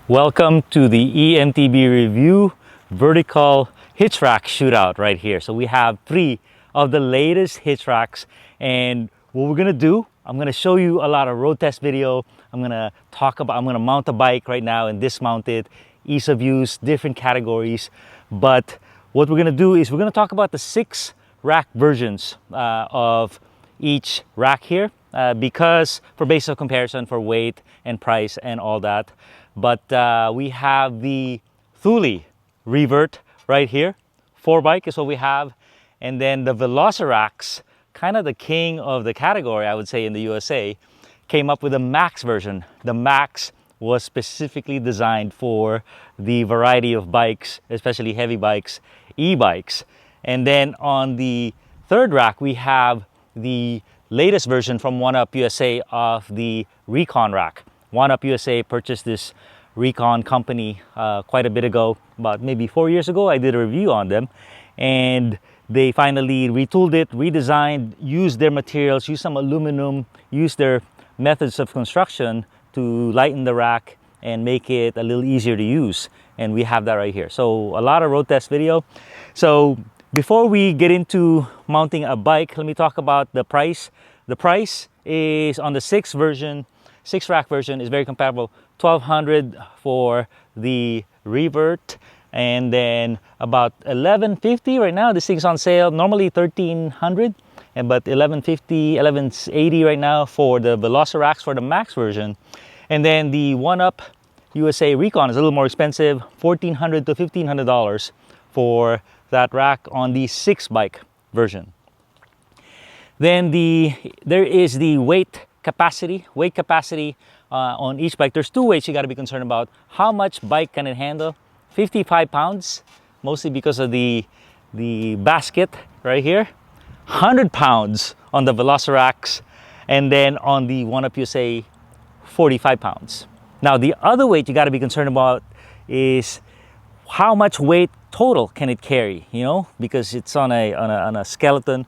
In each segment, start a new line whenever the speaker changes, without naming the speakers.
Welcome to the E-MTB review vertical hitch rack shootout right here. So we have 3 of the latest hitch racks, and what we're gonna do, I'm gonna show you a lot of road test video. I'm gonna mount a bike right now and dismount it, ease of use, different categories. But what we're gonna do is we're gonna talk about the 6 rack versions of each rack here, because for base of comparison for weight and price and all that. But we have the Thule Revert right here. 4 bike is what we have. And then the VelociRAX, kind of the king of the category, I would say, in the USA, came up with a Max version. The Max was specifically designed for the variety of bikes, especially heavy bikes, e-bikes. And then on the 3rd rack, we have the latest version from 1UpUSA of the Recon Rack. 1UpUSA purchased this Recon company quite a bit ago, about maybe 4 years ago. I did a review on them, and they finally retooled it, redesigned, used their materials, used some aluminum, used their methods of construction to lighten the rack and make it a little easier to use. And we have that right here. So a lot of road test video. So before we get into mounting a bike, let me talk about the price. The price is on the 6 rack version is very comparable. $1,200 for the Revert, and then about $1,150 right now. This thing's on sale. Normally $1,300, but $1,150, $1,180 right now for the VelociRAX for the Max version. And then the 1Up USA Recon is a little more expensive, $1,400 to $1,500 for that rack on the 6 bike version. Then there is the weight capacity on each bike. There's 2 weights you got to be concerned about. How much bike can it handle? 55 pounds, mostly because of the basket right here. 100 pounds on the VelociRAX, and then on the 1UpUSA, 45 pounds. Now the other weight you got to be concerned about is how much weight total can it carry, you know, because it's on a skeleton.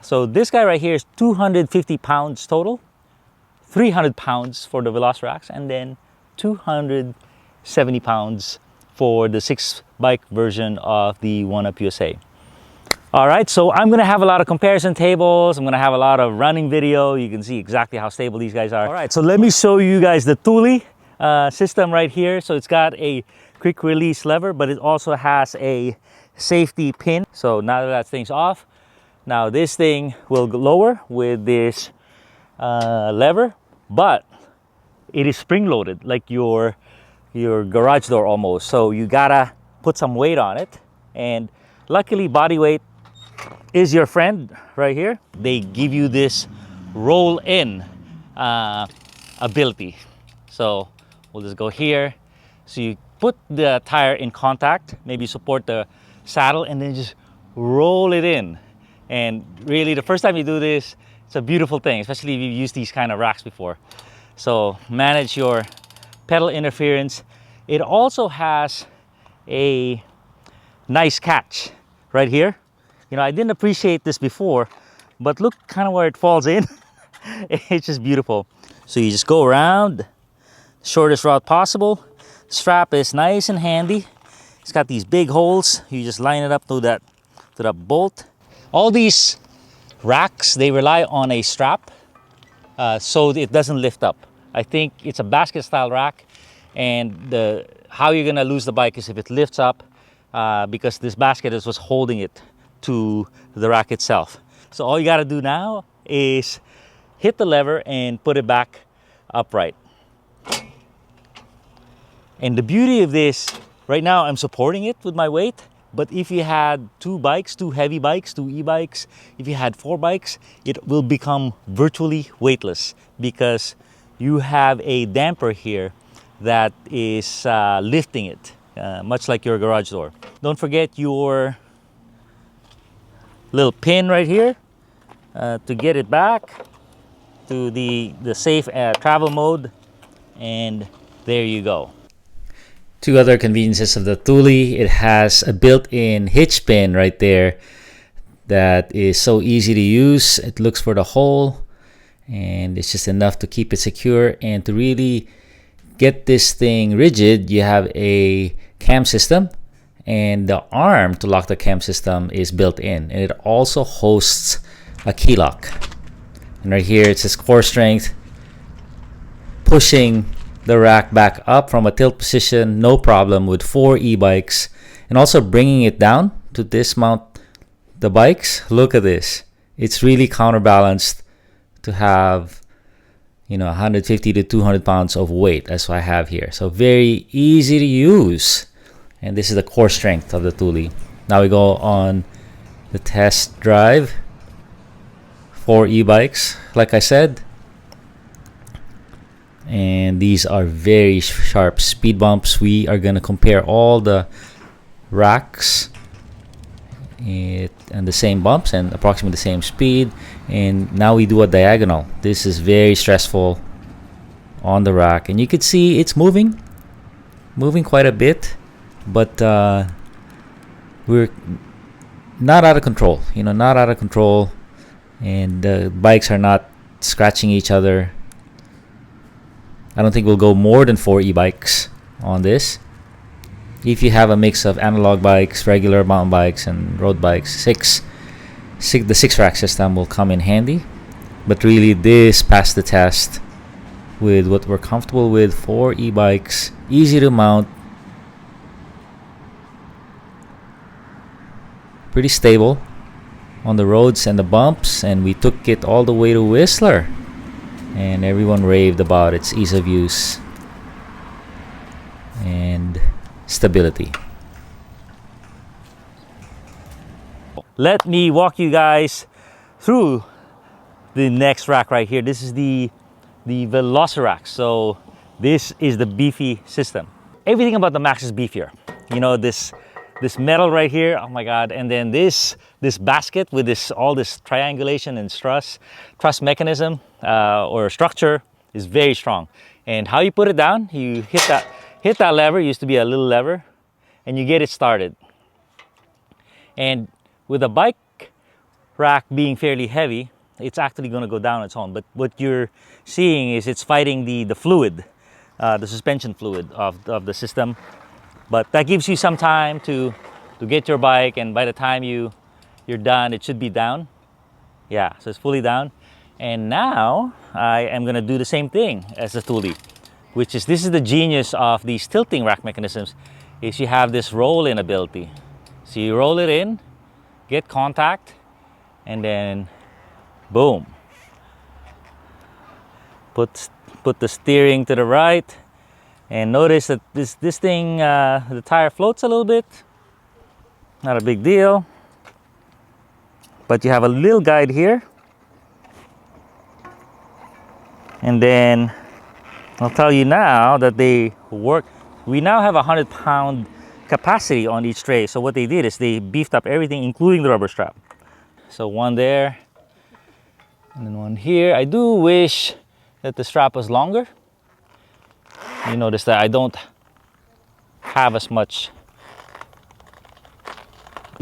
So this guy right here is 250 pounds total, 300 pounds for the VelociRAX, and then 270 pounds for the 6 bike version of the 1UpUSA. All right, so I'm gonna have a lot of comparison tables. I'm gonna have a lot of running video. You can see exactly how stable these guys are. All right, so let me show you guys the Thule system right here. So it's got a quick release lever, but it also has a safety pin. So now that thing's off, now this thing will lower with this lever, but it is spring-loaded like your garage door almost. So you gotta put some weight on it, and luckily body weight is your friend right here. They give you this roll-in ability. So we'll just go here. So you put the tire in contact, maybe support the saddle, and then just roll it in. And really, the first time you do this, it's a beautiful thing, especially if you've used these kind of racks before. So manage your pedal interference. It also has a nice catch right here. You know, I didn't appreciate this before, but look kind of where it falls in. It's just beautiful. So you just go around the shortest route possible. Strap is nice and handy. It's got these big holes. You just line it up to that bolt. All these racks, they rely on a strap so it doesn't lift up. I think it's a basket style rack, and how you're gonna lose the bike is if it lifts up, because this basket is what's holding it to the rack itself. So all you gotta do now is hit the lever and put it back upright. And the beauty of this, right now I'm supporting it with my weight, but if you had 2 bikes, 2 heavy bikes, 2 e-bikes, if you had 4 bikes, it will become virtually weightless because you have a damper here that is lifting it, much like your garage door. Don't forget your little pin right here to get it back to the safe travel mode, and there you go. 2 other conveniences of the Thule. It has a built-in hitch pin right there that is so easy to use. It looks for the hole, and it's just enough to keep it secure and to really
get this thing rigid, you have a cam system, and the arm to lock the cam system is built in, and it also hosts a key lock. And right here it says core strength, pushing the rack back up from a tilt position, no problem, with 4 e-bikes, and also bringing it down to dismount the bikes. Look at this. It's really counterbalanced to have, you know, 150 to 200 pounds of weight. That's what I have here. So very easy to use. And this is the core strength of the Thule. Now we go on the test drive. 4 e-bikes, like I said. And these are very sharp speed bumps. We are going to compare all the racks and the same bumps and approximately the same speed. And now we do a diagonal. This is very stressful on the rack, and you can see it's moving quite a bit, but we're not out of control, you know, not out of control, and the bikes are not scratching each other. I don't think we'll go more than 4 e-bikes on this. If you have a mix of analog bikes, regular mountain bikes, and road bikes, the 6-rack system will come in handy. But really, this passed the test with what we're comfortable with. 4 e-bikes, easy to mount, pretty stable on the roads and the bumps, and we took it all the way to Whistler, and everyone raved about its ease of use and stability.
Let me walk you guys through the next rack right here. This is the VelociRAX. So this is the beefy system. Everything about the Max is beefier. You know, this metal right here, oh my god, and then this basket with all this triangulation and truss mechanism or structure is very strong. And how you put it down, you hit that lever, used to be a little lever, and you get it started. And with a bike rack being fairly heavy, it's actually going to go down on its own. But what you're seeing is it's fighting the fluid, the suspension fluid of the system. But that gives you some time to get your bike, and by the time you're done, it should be down. Yeah, so it's fully down. And now I am going to do the same thing as the Thule, which is, this is the genius of these tilting rack mechanisms, is you have this roll-in ability. So you roll it in, get contact, and then boom. Put the steering to the right, and notice that this thing, the tire floats a little bit. Not a big deal. But you have a little guide here. And then I'll tell you now that they work. We now have 100-pound capacity on each tray. So what they did is they beefed up everything, including the rubber strap. So one there, and then one here. I do wish that the strap was longer. You notice that I don't have as much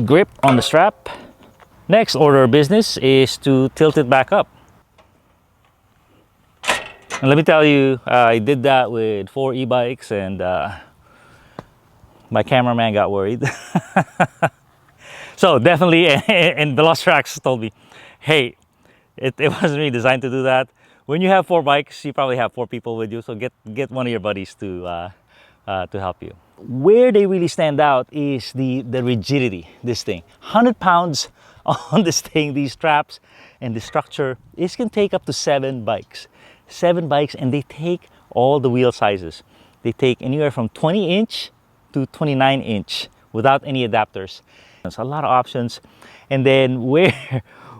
grip on the strap. Next order of business is to tilt it back up. And let me tell you, I did that with 4 e-bikes, and my cameraman got worried. So definitely, and VelociRAX told me, hey, it wasn't really designed to do that. When you have 4 bikes, you probably have 4 people with you, so get one of your buddies to help you. Where they really stand out is the rigidity. This thing, 100 pounds on this thing, these straps and the structure. This can take up to 7 bikes. 7 bikes, and they take all the wheel sizes. They take anywhere from 20-inch to 29-inch without any adapters. There's a lot of options. And then where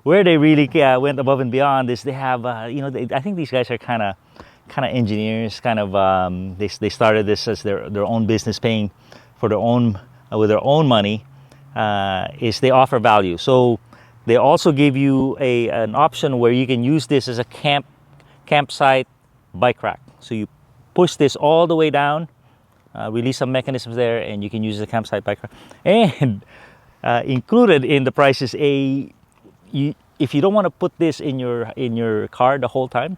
they really went above and beyond is they have, you know, I think these guys are kind of engineers. They started this as their own business, paying for their own with their own money. Is they offer value. So they also give you an option where you can use this as a campsite bike rack. So you push this all the way down, release some mechanisms there, and you can use the campsite bike rack. And included in the price is if you don't want to put this in your car the whole time,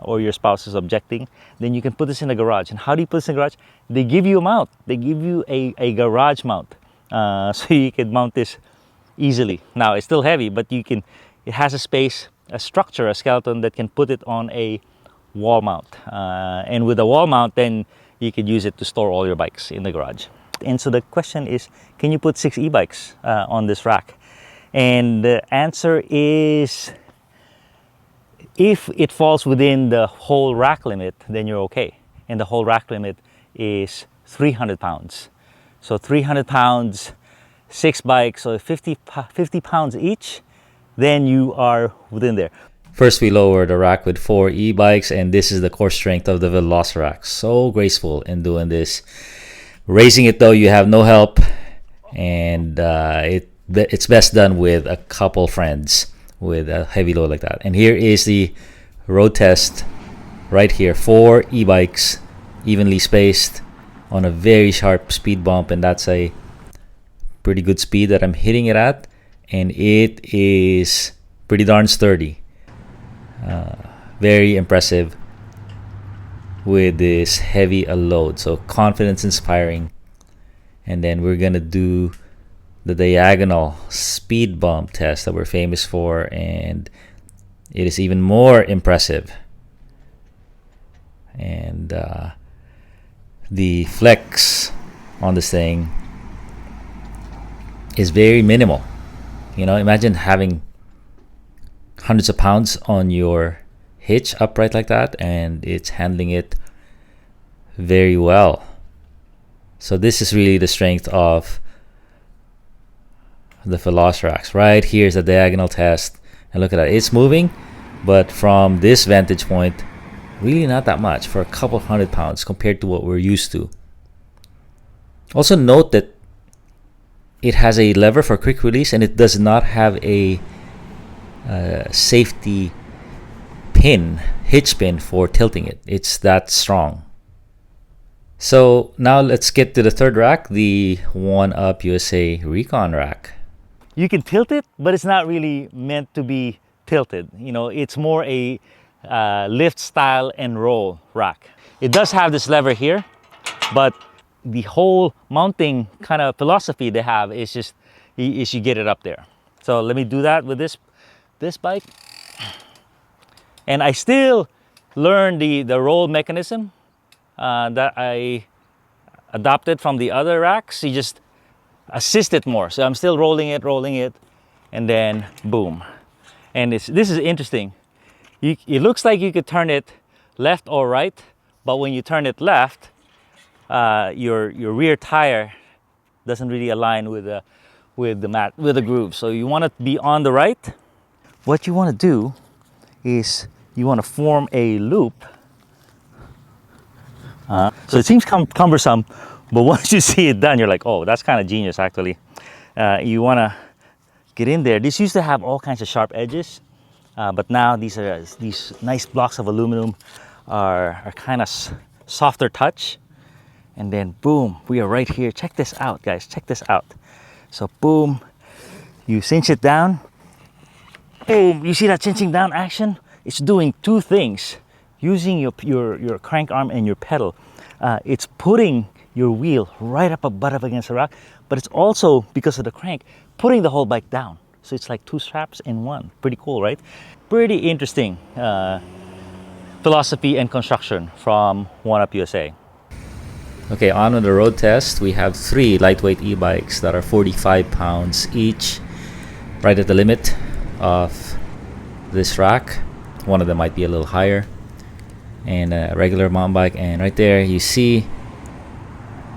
or your spouse is objecting, then you can put this in the garage. And how do you put this in the garage? They give you a mount. They give you a garage mount, so you can mount this easily. Now it's still heavy, but you can. It has a space, a structure, a skeleton that can put it on a wall mount. And with a wall mount, then you could use it to store all your bikes in the garage. And so the question is, can you put 6 e-bikes on this rack? And the answer is, if it falls within the whole rack limit, then you're okay. And the whole rack limit is 300 pounds. So 300 pounds, 6 bikes, so 50 pounds each, then you are within there.
First, we lower the rack with 4 e-bikes, and this is the core strength of the VelociRAX. So graceful in doing this. Raising it though, you have no help, and it's best done with a couple friends with a heavy load like that. And here is the road test right here. 4 e-bikes, evenly spaced on a very sharp speed bump, and that's a pretty good speed that I'm hitting it at, and it is pretty darn sturdy. Very impressive with this heavy a load, so confidence inspiring. And then we're gonna do the diagonal speed bump test that we're famous for, and it is even more impressive. And the flex on this thing is very minimal. You know, imagine having hundreds of pounds on your hitch upright like that, and it's handling it very well. So this is really the strength of the VelociRAX. Right here's the diagonal test, and look at that, it's moving, but from this vantage point, really not that much for a couple hundred pounds compared to what we're used to. Also note that it has a lever for quick release, and it does not have a safety pin, hitch pin for tilting it. It's that strong. So now let's get to the third rack, the 1UpUSA Recon Rack.
You can tilt it, but it's not really meant to be tilted. You know, it's more a lift style and roll rack. It does have this lever here, but the whole mounting kind of philosophy they have is just you get it up there. So let me do that with this bike. And I still learn the roll mechanism that I adopted from the other racks. You just assist it more. So I'm still rolling it, and then boom. And this is interesting. It looks like you could turn it left or right, but when you turn it left, your rear tire doesn't really align with the groove. So you want to be on the right. What you want to do is you want to form a loop. So it seems cumbersome, but once you see it done, you're like, oh, that's kind of genius actually. You want to get in there. This used to have all kinds of sharp edges, but now these nice blocks of aluminum are kind of softer touch. And then boom, we are right here. Check this out, guys, check this out. So boom, you cinch it down. Boom, you see that cinching down action? It's doing 2 things. Using your crank arm and your pedal, it's putting your wheel right up against the rack, but it's also, because of the crank, putting the whole bike down. So it's like 2 straps in one. Pretty cool, right? Pretty interesting philosophy and construction from 1UpUSA.
Okay, on with the road test. We have 3 lightweight e-bikes that are 45 pounds each, right at the limit of this rack. One of them might be a little higher, and a regular mountain bike. And right there you see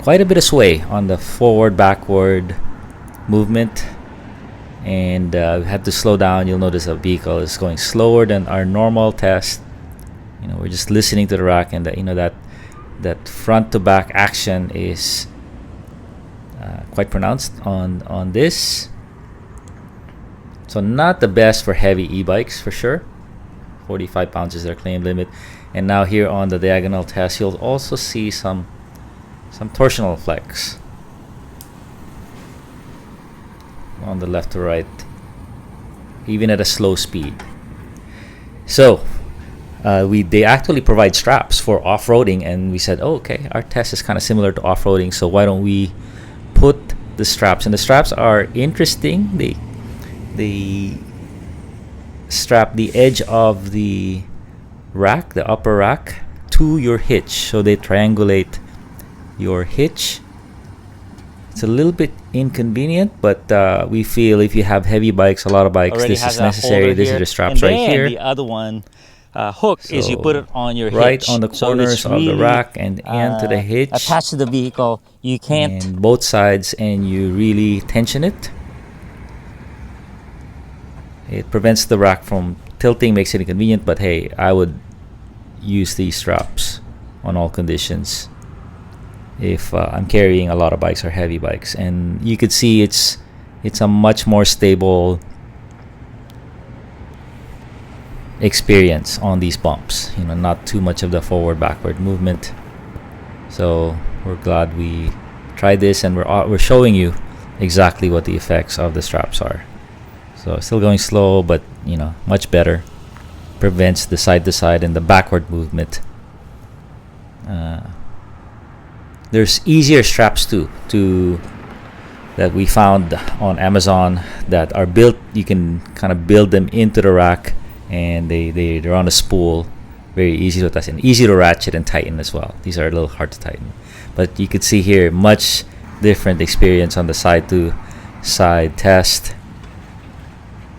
quite a bit of sway on the forward backward movement, and we had to slow down. You'll notice the vehicle is going slower than our normal test. You know, we're just listening to the rack, and that front to back action is quite pronounced on this. So not the best for heavy e-bikes for sure. 45 pounds is their claim limit. And now here on the diagonal test, you'll also see some torsional flex on the left to right, even at a slow speed. So they actually provide straps for off-roading, and we said, oh, okay, our test is kind of similar to off-roading, so why don't we put the straps? And the straps are interesting. They strap the edge of the rack, the upper rack, to your hitch, so they triangulate your hitch. It's a little bit inconvenient, but we feel if you have heavy bikes, a lot of bikes,
Already
this
has
is
a
necessary.
holder
This
here.
is the straps
And
right
then
here.
the other one hook is you
So,
put it on your
right
hitch.
on the
So
corners
it's
of the
really,
rack and to the hitch.
attached to the vehicle. You can't.
And both sides, and you really tension it. It prevents the rack from tilting, makes it inconvenient, but hey, I would use these straps on all conditions if I'm carrying a lot of bikes or heavy bikes. And you could see it's a much more stable experience on these bumps, you know, not too much of the forward backward movement. So we're glad we tried this, and we're showing you exactly what the effects of the straps are. So still going slow, but you know, much better. Prevents the side to side and the backward movement. There's easier straps too that we found on Amazon that are built. You can kind of build them into the rack, and they're on a spool, very easy to tighten, easy to ratchet and tighten as well. These are a little hard to tighten, but you could see here much different experience on the side to side test.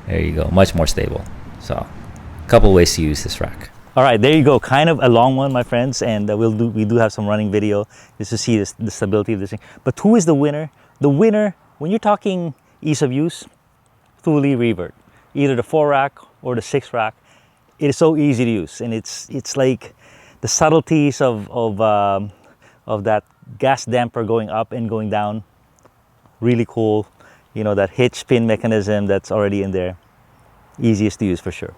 There you go, much more stable. So a couple ways to use this rack.
All right, there you go. Kind of a long one, my friends, and we do have some running video just to see the stability of this thing. But who is the winner? The winner, when you're talking ease of use, Thule Revert, either the 4 rack or the 6 rack. It is so easy to use, and it's like the subtleties of that gas damper going up and going down. Really cool. You know, that hitch pin mechanism that's already in there. Easiest to use for sure.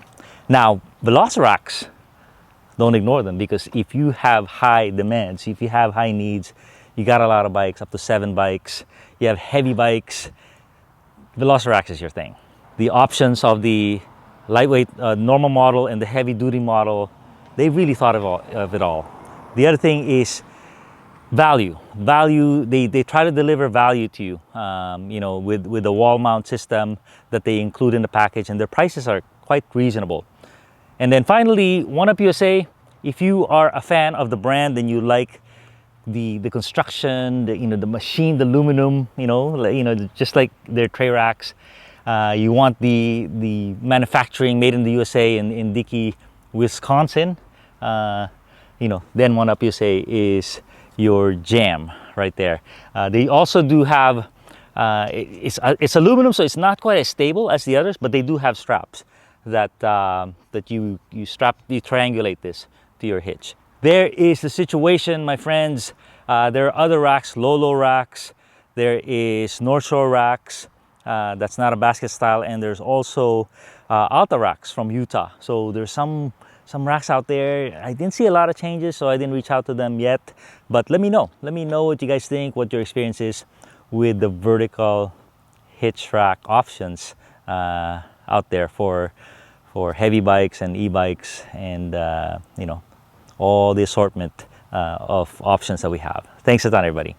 Now, VelociRAX, don't ignore them, because if you have high demands, if you have high needs, you got a lot of bikes, up to 7 bikes, you have heavy bikes, VelociRAX is your thing. The options of the lightweight normal model and the heavy duty model, they really thought of it all. The other thing is value. They try to deliver value to you, you know, with the wall mount system that they include in the package, and their prices are quite reasonable. And then finally, 1UpUSA, if you are a fan of the brand and you like the construction, the machine, the aluminum, just like their tray racks, you want the manufacturing made in the USA in Dickey, Wisconsin, then 1UpUSA is your jam right there. They also do have it's aluminum, so it's not quite as stable as the others, but they do have straps that you triangulate this to your hitch. There is the situation, my friends. There are other racks, low racks. There is North Shore racks. That's not a basket style, and there's also Alta racks from Utah. So there's some racks out there. I didn't see a lot of changes, so I didn't reach out to them yet. But let me know what you guys think, what your experience is with the vertical hitch rack options out there for heavy bikes and e-bikes, and all the assortment of options that we have. Thanks a ton, everybody.